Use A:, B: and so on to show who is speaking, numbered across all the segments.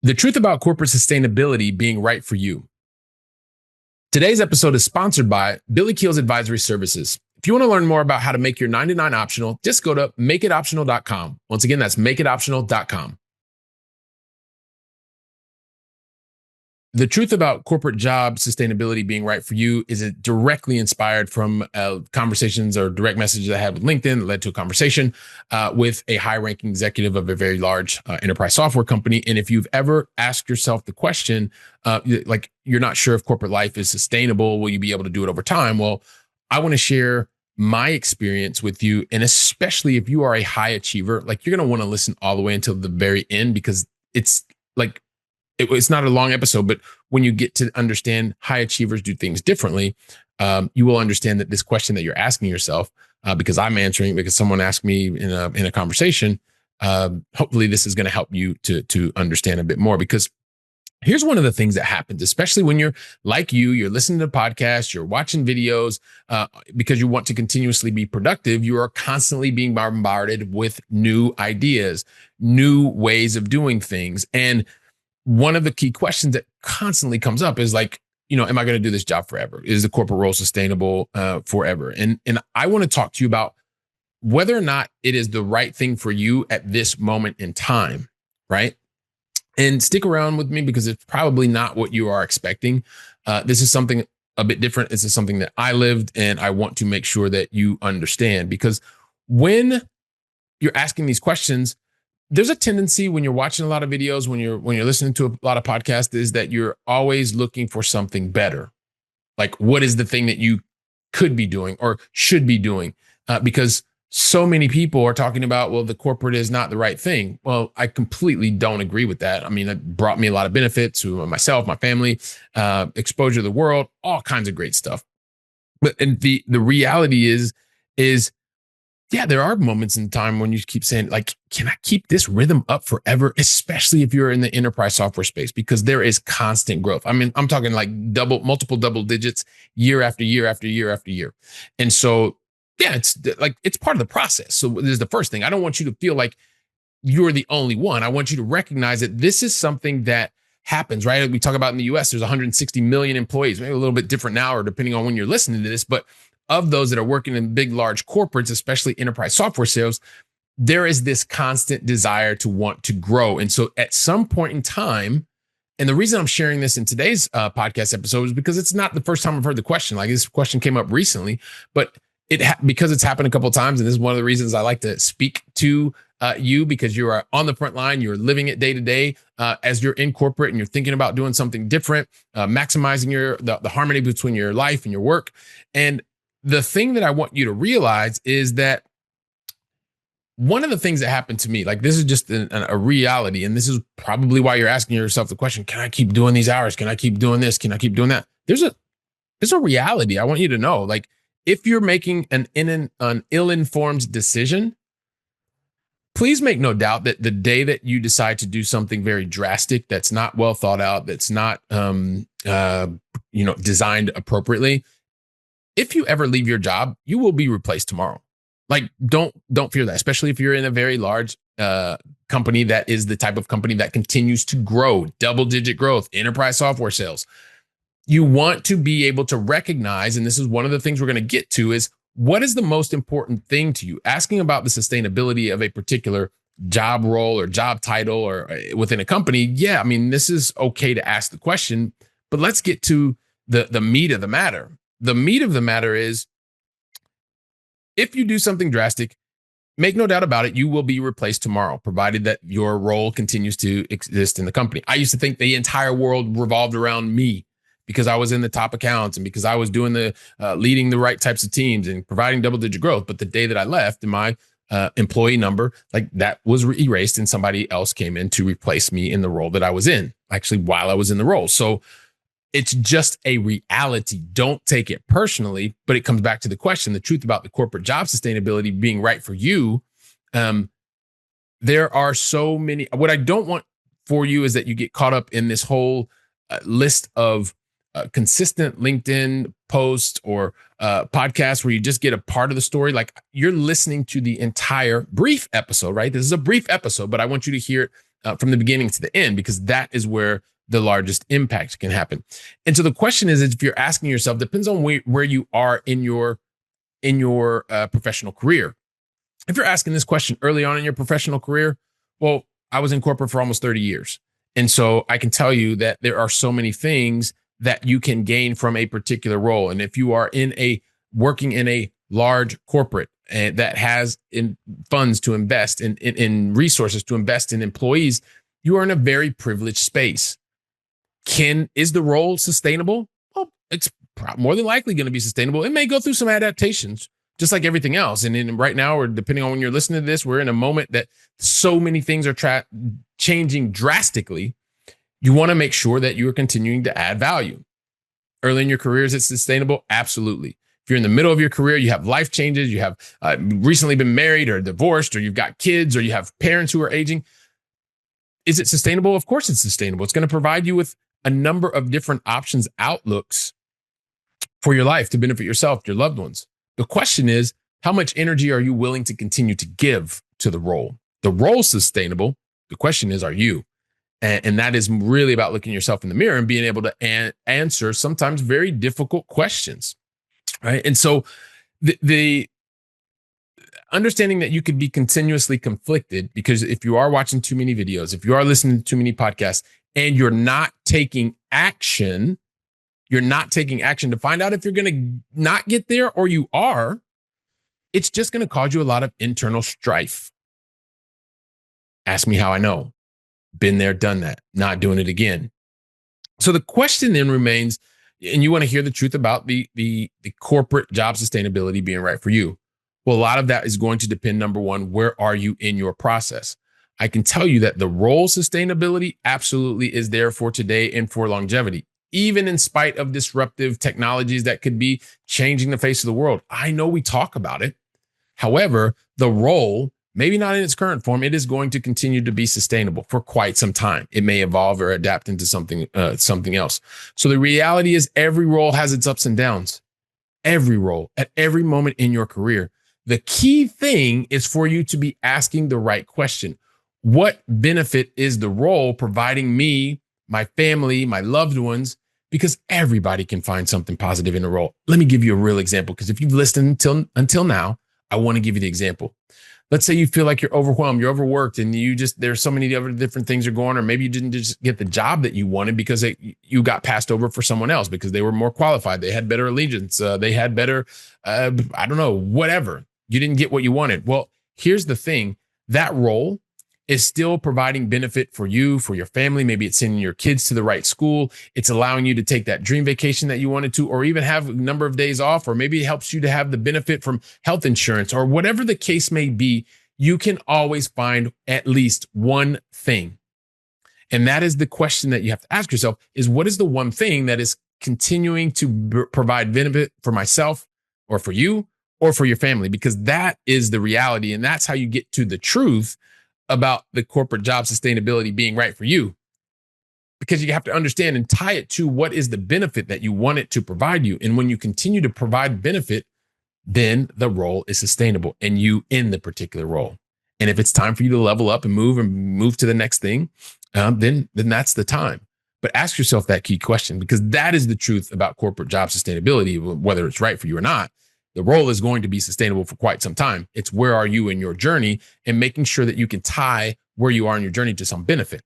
A: The truth about corporate sustainability being right for you. Today's episode is sponsored by Billy Keels Advisory Services. If you want to learn more about how to make your 99 optional, just go to makeitoptional.com. Once again, that's makeitoptional.com. The truth about corporate job sustainability being right for you is it directly inspired from conversations or direct messages I had with LinkedIn that led to a conversation with a high-ranking executive of a very large enterprise software company. And if you've ever asked yourself the question, like you're not sure if corporate life is sustainable, will you be able to do it over time? Well, I want to share my experience with you. And especially if you are a high achiever, like you're going to want to listen all the way until the very end because it's like, it's not a long episode, but when you get to understand high achievers do things differently, you will understand that this question that you're asking yourself, because I'm answering, because someone asked me in a conversation, hopefully this is going to help you to understand a bit more. Because here's one of the things that happens, especially when you're like you're listening to podcasts, you're watching videos, because you want to continuously be productive. You are constantly being bombarded with new ideas, new ways of doing things. And one of the key questions that constantly comes up is like, am I going to do this job forever? Is the corporate role sustainable forever? And I want to talk to you about whether or not it is the right thing for you at this moment in time, right? And stick around with me because it's probably not what you are expecting. This is something a bit different. This is something that I lived, and I want to make sure that you understand, because when you're asking these questions, there's a tendency when you're watching a lot of videos, when you're listening to a lot of podcasts, is that you're always looking for something better. Like, what is the thing that you could be doing or should be doing? Because so many people are talking about, well, the corporate is not the right thing. Well, I completely don't agree with that. I mean, it brought me a lot of benefits to myself, my family, exposure to the world, all kinds of great stuff. But and the reality is yeah, there are moments in time when you keep saying, like, can I keep this rhythm up forever? Especially if you're in the enterprise software space, because there is constant growth. I mean, I'm talking like multiple double digits year after year after year after year. And so, yeah, it's part of the process. So this is the first thing. I don't want you to feel like you're the only one. I want you to recognize that this is something that happens, right? We talk about in the US, there's 160 million employees, maybe a little bit different now, or depending on when you're listening to this, but of those that are working in big, large corporates, especially enterprise software sales, there is this constant desire to want to grow. And so at some point in time, and the reason I'm sharing this in today's podcast episode is because it's not the first time I've heard the question. Like, this question came up recently, but because it's happened a couple of times. And this is one of the reasons I like to speak to you, because you are on the front line, you're living it day to day as you're in corporate and you're thinking about doing something different, maximizing the harmony between your life and your work. And the thing that I want you to realize is that one of the things that happened to me, like, this is just a reality, and this is probably why you're asking yourself the question, can I keep doing these hours? Can I keep doing this? Can I keep doing that? There's a reality I want you to know. Like, if you're making an ill-informed decision, please make no doubt that the day that you decide to do something very drastic, that's not well thought out, that's not designed appropriately, if you ever leave your job, you will be replaced tomorrow. Like, don't fear that, especially if you're in a very large company that is the type of company that continues to grow, double-digit growth, enterprise software sales. You want to be able to recognize, and this is one of the things we're going to get to, is what is the most important thing to you? Asking about the sustainability of a particular job role or job title or within a company. Yeah, I mean, this is okay to ask the question, but let's get to the meat of the matter. The meat of the matter is, if you do something drastic, make no doubt about it, you will be replaced tomorrow, provided that your role continues to exist in the company. I used to think the entire world revolved around me because I was in the top accounts and because I was doing leading the right types of teams and providing double-digit growth. But the day that I left, and my employee number, like, that was erased, and somebody else came in to replace me in the role that I was in, actually while I was in the role. So it's just a reality. Don't take it personally, but it comes back to the question, the truth about the corporate job sustainability being right for you. There are so many. What I don't want for you is that you get caught up in this whole list of consistent LinkedIn posts or podcasts where you just get a part of the story. Like, you're listening to the entire brief episode, right? This is a brief episode, but I want you to hear it from the beginning to the end, because that is where the largest impact can happen. And so the question is if you're asking yourself, depends on where you are in your professional career. If you're asking this question early on in your professional career, well, I was in corporate for almost 30 years. And so I can tell you that there are so many things that you can gain from a particular role. And if you are working in a large corporate and that has funds to invest in resources to invest in employees, you are in a very privileged space. Is the role sustainable? Well, it's more than likely going to be sustainable. It may go through some adaptations, just like everything else. And right now, or depending on when you're listening to this, we're in a moment that so many things are changing drastically. You want to make sure that you are continuing to add value. Early in your career, is it sustainable? Absolutely. If you're in the middle of your career, you have life changes, you have recently been married or divorced, or you've got kids, or you have parents who are aging. Is it sustainable? Of course it's sustainable. It's going to provide you with a number of different options, outlooks for your life to benefit yourself, your loved ones. The question is, how much energy are you willing to continue to give to the role? The role's sustainable. The question is, are you? And that is really about looking yourself in the mirror and being able to answer sometimes very difficult questions, right? And so the understanding that you could be continuously conflicted, because if you are watching too many videos, if you are listening to too many podcasts, and you're not taking action to find out if you're going to not get there or you are, it's just going to cause you a lot of internal strife. Ask me how I know. Been there, done that, not doing it again. So the question then remains, and you want to hear the truth about the corporate job sustainability being right for you. Well, a lot of that is going to depend, number one, where are you in your process? I can tell you that the role sustainability absolutely is there for today and for longevity, even in spite of disruptive technologies that could be changing the face of the world. I know we talk about it. However, the role, maybe not in its current form, it is going to continue to be sustainable for quite some time. It may evolve or adapt into something else. So the reality is every role has its ups and downs. Every role at every moment in your career. The key thing is for you to be asking the right question. What benefit is the role providing me, my family, my loved ones? Because everybody can find something positive in a role. Let me give you a real example, because if you've listened until now, I want to give you the example. Let's say you feel like you're overwhelmed, you're overworked, and there's so many other different things are going on, or maybe you didn't just get the job that you wanted because you got passed over for someone else because they were more qualified. They had better allegiance. They had better, I don't know, whatever. You didn't get what you wanted. Well, here's the thing. That role is still providing benefit for you, for your family. Maybe it's sending your kids to the right school. It's allowing you to take that dream vacation that you wanted to, or even have a number of days off, or maybe it helps you to have the benefit from health insurance, or whatever the case may be. You can always find at least one thing. And that is the question that you have to ask yourself, is what is the one thing that is continuing to provide benefit for myself, or for you, or for your family? Because that is the reality. And that's how you get to the truth about the corporate job sustainability being right for you. Because you have to understand and tie it to what is the benefit that you want it to provide you. And when you continue to provide benefit, then the role is sustainable and you in the particular role. And if it's time for you to level up and move to the next thing, then that's the time. But ask yourself that key question, because that is the truth about corporate job sustainability, whether it's right for you or not. The role is going to be sustainable for quite some time. It's where are you in your journey, and making sure that you can tie where you are in your journey to some benefit.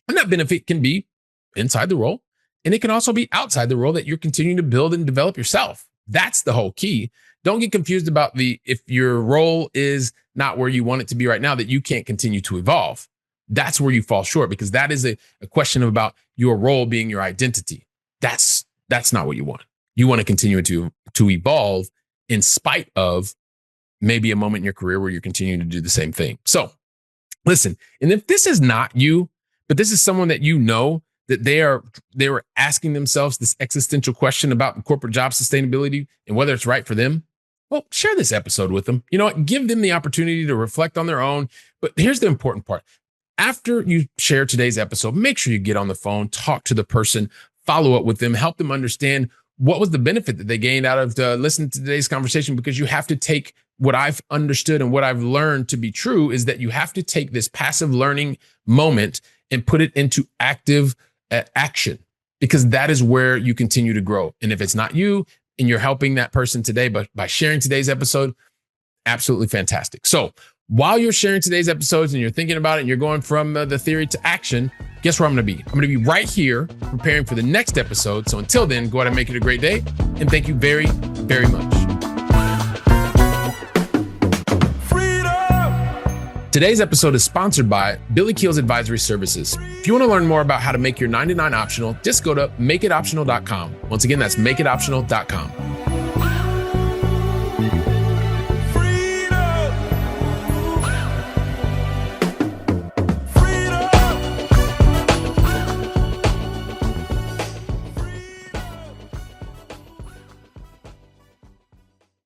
A: And that benefit can be inside the role, and it can also be outside the role that you're continuing to build and develop yourself. That's the whole key. Don't get confused about if your role is not where you want it to be right now, that you can't continue to evolve. That's where you fall short, because that is a question about your role being your identity. That's not what you want. You want to continue to evolve in spite of maybe a moment in your career where you're continuing to do the same thing. So listen, and if this is not you, but this is someone that you know that they were asking themselves this existential question about corporate job sustainability and whether it's right for them, well, share this episode with them. You know what? Give them the opportunity to reflect on their own. But here's the important part. After you share today's episode, make sure you get on the phone, talk to the person, follow up with them, help them understand what was the benefit that they gained out of listening to today's conversation, because you have to take what I've understood and what I've learned to be true is that you have to take this passive learning moment and put it into active action, because that is where you continue to grow. And if it's not you and you're helping that person today, but by sharing today's episode, absolutely fantastic. So while you're sharing today's episodes and you're thinking about it and you're going from the theory to action, guess where I'm going to be? I'm going to be right here preparing for the next episode. So until then, go ahead and make it a great day. And thank you very, very much. Today's episode is sponsored by Billy Keels Advisory Services. If you want to learn more about how to make your 99 optional, just go to makeitoptional.com. Once again, that's makeitoptional.com.